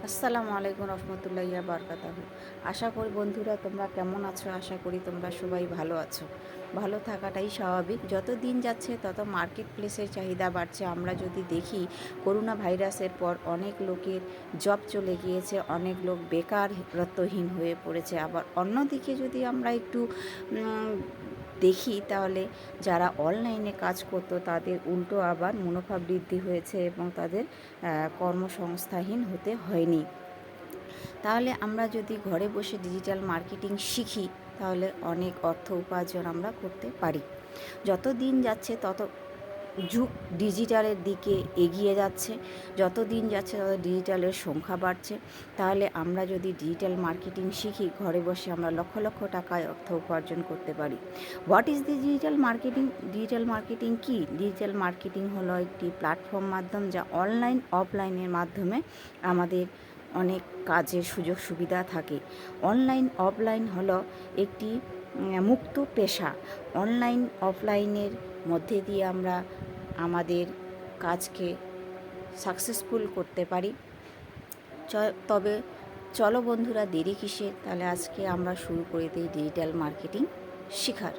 আসসালামু আলাইকুম রহমতুল্লাহি বারকাতাহু। আশা করি বন্ধুরা তোমরা কেমন আছো। আশা করি তোমরা সবাই ভালো আছো। ভালো থাকাটাই স্বাভাবিক। যত দিন যাচ্ছে তত মার্কেট প্লেসের চাহিদা বাড়ছে। আমরা যদি দেখি করোনা ভাইরাসের পর অনেক লোকের জব চলে গিয়েছে, অনেক লোক বেকারত্বহীন হয়ে পড়েছে। আবার অন্যদিকে যদি আমরা একটু দেখি তাহলে যারা অনলাইনে কাজ করতো তাদের উল্টো আবার মুনাফা বৃদ্ধি হয়েছে এবং তাদের কর্মসংস্থানহীন হতে হয়নি। তাহলে আমরা যদি ঘরে বসে ডিজিটাল মার্কেটিং শিখি তাহলে অনেক অর্থ উপার্জন আমরা করতে পারি। যত দিন যাচ্ছে তত যুগ ডিজিটালের দিকে এগিয়ে যাচ্ছে। যত দিন যাচ্ছে তত ডিজিটালের সংখ্যা বাড়ছে। তাহলে আমরা যদি ডিজিটাল মার্কেটিং শিখি ঘরে বসে আমরা লক্ষ লক্ষ টাকায় অর্থ উপার্জন করতে পারি। What is the digital marketing? Digital marketing কি? ডিজিটাল মার্কেটিং হলো একটি প্ল্যাটফর্ম মাধ্যম যা অনলাইন অফলাইনের মাধ্যমে আমাদের অনেক কাজের সুযোগ সুবিধা থাকে। অনলাইন অফলাইন হলো একটি মুক্ত পেশা। অনলাইন অফলাইনের মধ্যে দিয়ে আমরা আমাদের কাজকে সাকসেসফুল করতে পারি। তবে চলো বন্ধুরা, দেরি কিসের? তাহলে আজকে আমরা শুরু করে দিই ডিজিটাল মার্কেটিং শেখার।